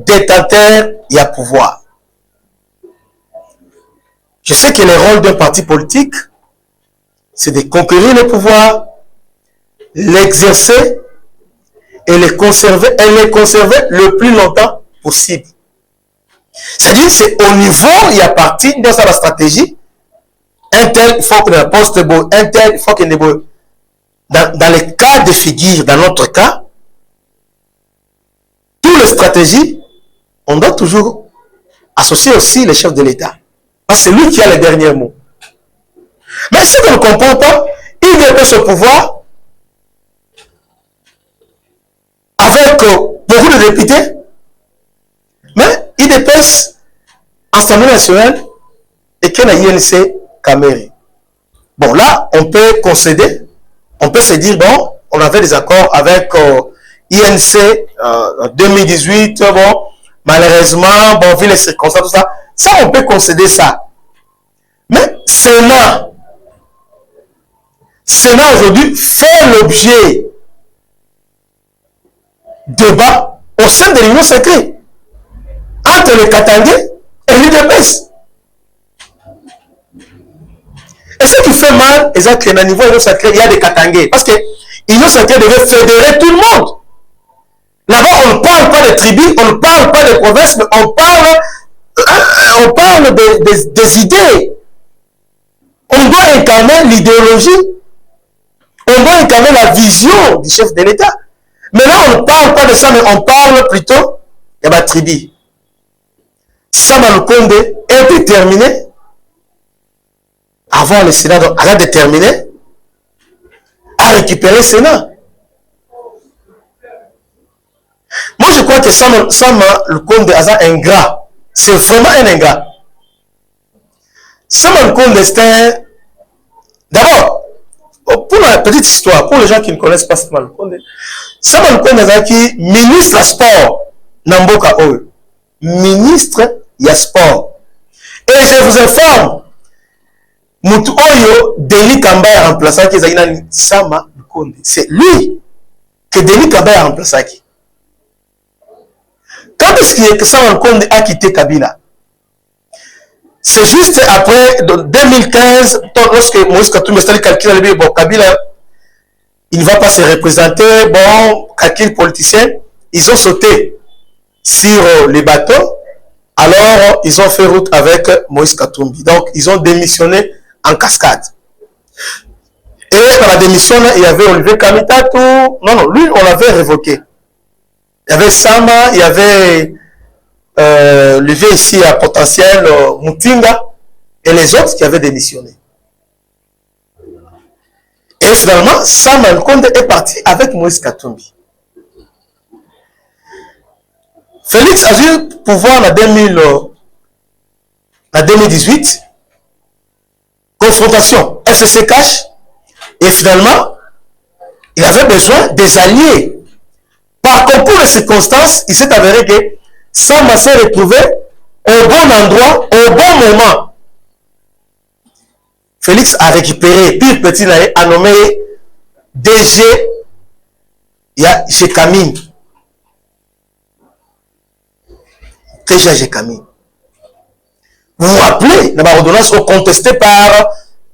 détenteur et à pouvoir. Je sais que le rôle d'un parti politique, c'est de conquérir le pouvoir, l'exercer et le conserver le plus longtemps possible. C'est-à-dire, c'est au niveau, il y a parti dans sa stratégie, un tel, il faut que le poste beau, un tel, il faut qu'il y ait beau. Dans les cas de figure, dans notre cas, toutes les stratégies, on doit toujours associer aussi le chef de l'État. Parce que c'est lui qui a le dernier mot. Mais si on ne comprend pas, il dépêche au pouvoir avec beaucoup de députés, mais il dépêche Assemblée nationale et qu'il y a INC Cameri. Bon, là, on peut concéder, on peut se dire, bon, on avait des accords avec INC en 2018, bon, malheureusement, bon, vu les circonstances, tout ça, ça, on peut concéder ça. Mais Sénat aujourd'hui fait l'objet de débat au sein de l'Union secrète entre les Katangais et l'UDPS. Et ce qui fait mal, c'est qu'à niveau de l'Union secrète, il y a des Katangais. Parce que l'Union secrète devait fédérer tout le monde. Là-bas, on ne parle pas de tribus, on ne parle pas de provinces, mais on parle des idées. On doit incarner l'idéologie. On doit incarner la vision du chef de l'État. Mais là, on ne parle pas de ça, mais on parle plutôt de la tribu. Sama Lukonde est déterminé avant le Sénat, donc elle a déterminé à récupérer le Sénat. Moi, je crois que Sama Lukonde est un ingrat. C'est vraiment un ingrat. Sama Lukonde, c'est un... D'abord, pour la petite histoire, pour les gens qui ne connaissent pas Sama Lukonde est un ministre du sport. Namboka Oyo. Ministre du sport. Et je vous informe, Mutu Oyo, Denis Kamba a remplacé Sama Lukonde. C'est lui que Denis Kamba a remplacé. Quand est-ce que Sama Lukonde a quitté Kabila? C'est juste après, en 2015, lorsque Moïse Katumbi a calculé, bon, Kabila, il ne va pas se représenter, bon, calcul politicien, ils ont sauté sur les bateaux, alors ils ont fait route avec Moïse Katumbi. Donc, ils ont démissionné en cascade. Et dans la démission, il y avait Olivier Kamitatou. Non, lui, on l'avait révoqué. Il y avait Sama, il y avait le vieux ici à potentiel Mutinga et les autres qui avaient démissionné. Et finalement, Sama Lukonde est parti avec Moïse Katumbi. Félix a eu pouvoir en 2018, confrontation, FCC cash, et finalement, il avait besoin des alliés. Par concours de circonstances, il s'est avéré que Sama s'est retrouvé au bon endroit, au bon moment. Félix a récupéré, Pire Petit a nommé DG, il y a Gécamine. DG Gécamine. Vous vous rappelez, la ordonnance contestée par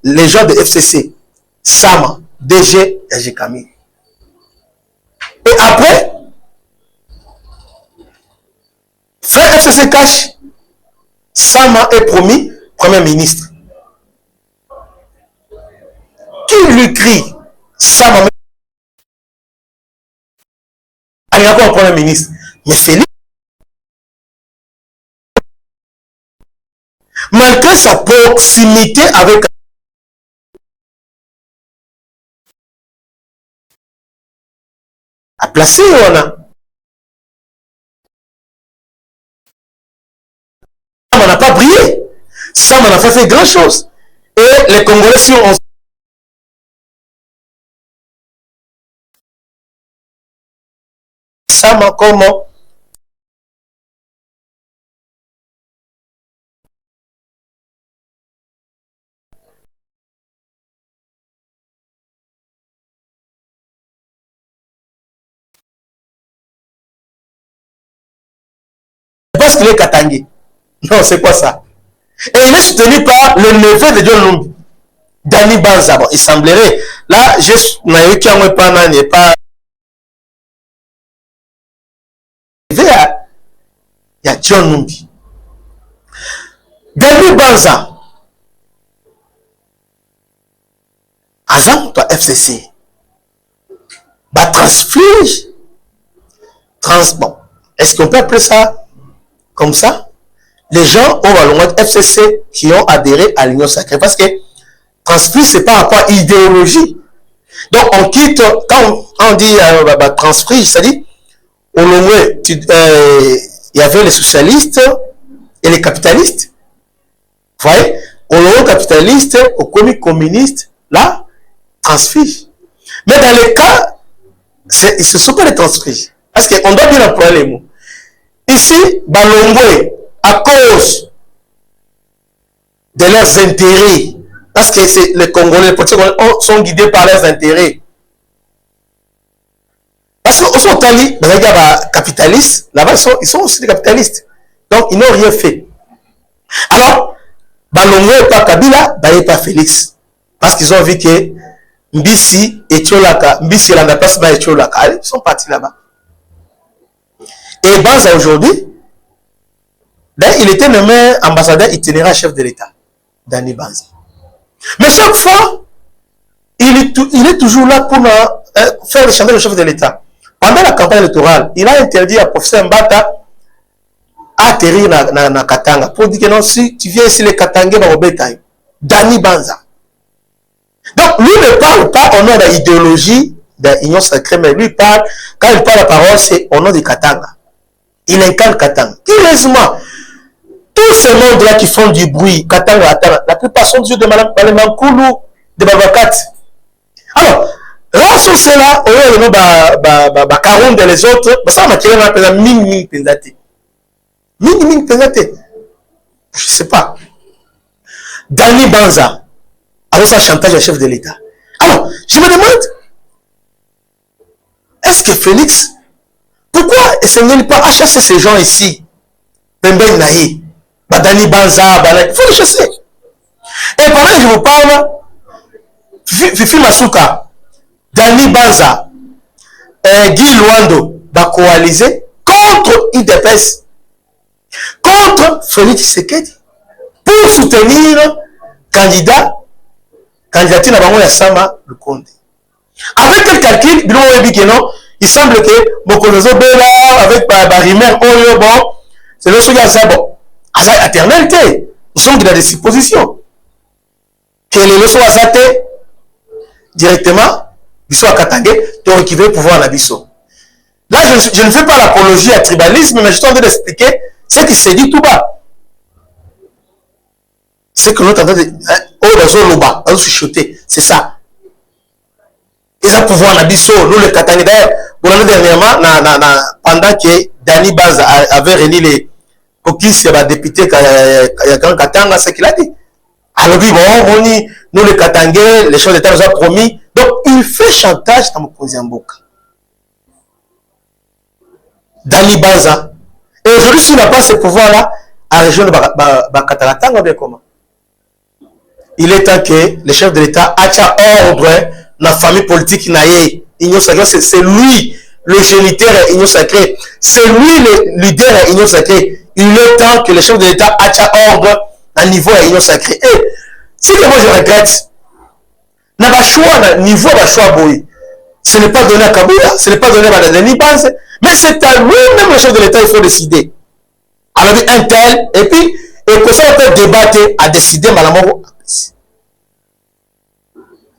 les gens de FCC. Sama, DG Gécamine. Et après, frère FCC cash, Sama est promis Premier ministre. Qui lui crie Sama est encore Premier ministre. Mais Félix, malgré sa proximité avec a placé, Sama n'a pas brillé. Sama n'a pas fait grand chose. Et les Congolais ont Sama comme parce qu'il est Katangé. Non, c'est quoi ça? Et il est soutenu par le neveu de John Lumbi, Dani Banza. Bon, il semblerait, là, je n'ai eu qu'un pas, n'est pas. Il y a John Lumbi. Dani Banza. Azam, toi, FCC. Bah, transflige. Bon. Est-ce qu'on peut appeler ça comme ça? Les gens ont le FCC qui ont adhéré à l'Union sacrée. Parce que transflige, c'est par rapport à idéologie. Donc, on quitte, quand on dit transflige, c'est-à-dire, il y avait les socialistes et les capitalistes. Vous voyez? Au long capitaliste, au communiste, là, transflige. Mais dans les cas, ce ne sont pas les transfiges. Parce qu'on doit bien employer les mots. Ici, Balongwe, à cause de leurs intérêts, parce que les Congolais, les politiques sont guidés par leurs intérêts. Parce qu'au sont allés, les capitalistes, là-bas, ils sont aussi des capitalistes. Donc, ils n'ont rien fait. Alors, Balongwe, pas Kabila, pas Félix. Parce qu'ils ont vu que Mbisi et Tcholaka, Mbisi et Landapas, et Tcholaka, ils sont partis là-bas. Et Banza aujourd'hui, il était nommé ambassadeur itinéraire chef de l'État, Dani Banza. Mais chaque fois, il est toujours là pour faire le chantage de chef de l'État. Pendant la campagne électorale, il a interdit à professeur Mbata atterrir dans Katanga pour dire que non, si tu viens ici, les Katangais vont obéir. Dani Banza. Donc, lui ne parle pas au nom de l'idéologie de l'Union sacrée, mais lui parle, quand il parle la parole, c'est au nom de Katanga. Il incarne Katanga. Curieusement, tous ces mondes-là qui font du bruit, Katanga, la plupart sont des de Malemankulu, de Babakat. Alors, là, sur cela, au lieu de Karoun et les autres, ça m'a tiré un mini pensate. Mini pensate. Je ne sais pas. Dani Banza, avec sa chantage à chef de l'État. Alors, je me demande, est-ce que Félix, pourquoi essaye-t-il pas à chasser ces gens ici? Pembe Naï, Dani Banza, il faut les chasser. Et pendant que je vous parle, Fifi Masuka, Dani Banza, Guy Luando, va coaliser contre IDPS, contre Félix Tshisekedi, pour soutenir candidature à Bango Yassama le Condé. Avec quel calcul, il semble que Mokonozo Bela, avec Barimel, bon, c'est le sujet à bon. À éternalité, nous sommes dans des suppositions. Que les leçons à directement, Bissou à Katangé, tu récupères le pouvoir à Bissou. Là, je ne fais pas l'apologie à tribalisme, mais je suis en train d'expliquer ce qui s'est dit tout bas. C'est que nous sommes en train de chuchoter. C'est ça. Ils ont pouvoir à Bissou, nous les Katangé. D'ailleurs, dernièrement, pendant que Dani Banza avait réuni les coquilles, il y a député Katanga, c'est ce qu'il a dit. Alors, bon, nous les Katangais, les choses d'État nous ont promis. Donc, il fait chantage dans mon Mboka. Dani Banza. Et aujourd'hui, s'il n'a pas ce pouvoir-là, à la région de Bakatakatanga, bien comment? Il est temps que le chef de l'État ait ordre dans la famille politique naïe. C'est lui le géniteur Union sacrée. C'est lui le leader Union sacrée. Il est temps que le chef de l'État ait ordre à niveau Union sacrée. Et si moi je regrette, n'a pas choix, niveau de choix boy. Ce n'est pas donné à Kabila, ce n'est pas donné à Dani Banza, mais c'est à lui-même le chef de l'État, il faut décider. Alors un tel, et puis, et que ça on peut débattre à décider malamment.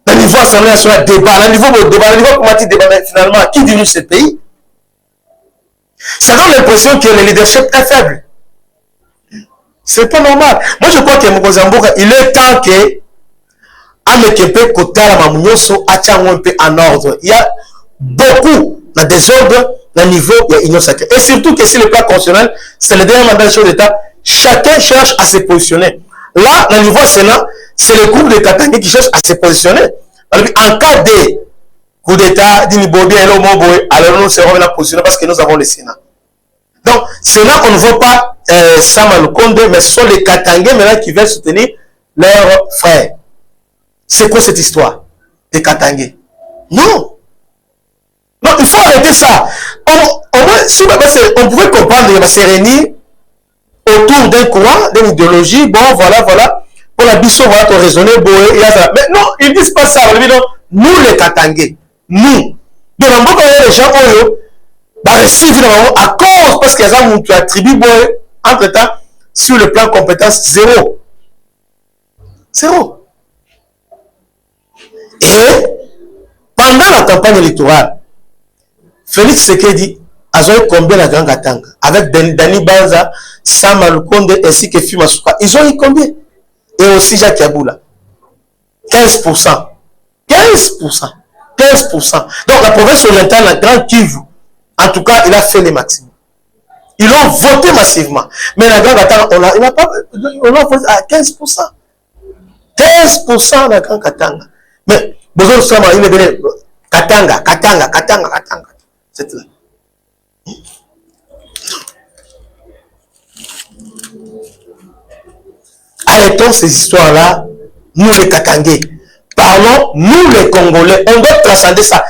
Le niveau assemblée nationale débat, le niveau comment tu débat finalement, qui dirige ce pays? Ça donne l'impression que le leadership est faible. C'est pas normal. Moi je crois que Mokozamboka, il est temps que Amekepe Kotala Mamunyoso Achango un peu en ordre. Il y a beaucoup de désordre au niveau de l'Union sacrée. Et surtout que si le plan constitutionnel, c'est le dernier mandat de chef d'État, chacun cherche à se positionner. Là, au niveau Sénat, c'est le groupe de Katangais qui cherche à se positionner. En cas de coup d'État, d'Inibobi et l'Omoboé, alors nous serons là positionnés parce que nous avons le Sénat. Donc, Sénat, on ne veut pas Sama Lukonde, mais ce sont les Katangais maintenant qui veulent soutenir leurs frères. C'est quoi cette histoire des Katangais? Non. Non, il faut arrêter ça. Au moins, si on pouvait comprendre, il va se réunir autour d'un courant, d'une idéologie, bon, voilà, pour la biso, voilà, pour raisonner, boé, mais non, ils disent pas ça, nous les Katangais, nous. Donc, on voit les gens, à cause, parce qu'il y a un qui attribue, boé, entre-temps, sur le plan compétence, zéro. Zéro. Et, pendant la campagne électorale, Félix Tshisekedi a joué combien la Grand Katanga? Avec Dani Banza, Sama Lukonde ainsi que Fima Souka. Ils ont eu combien? Et aussi Jacques Yaboula. 15%. 15%. 15%. Donc la province orientale, la Grande Kivu, en tout cas, il a fait les maximums. Ils ont voté massivement. Mais la Grande Katanga, on a voté à 15%. 15% la Grande Katanga. Mais, besoin de Sama, il est Katanga. C'est là. Arrêtons ces histoires-là, nous les Katangais. Parlons, nous les Congolais. On doit transcender ça.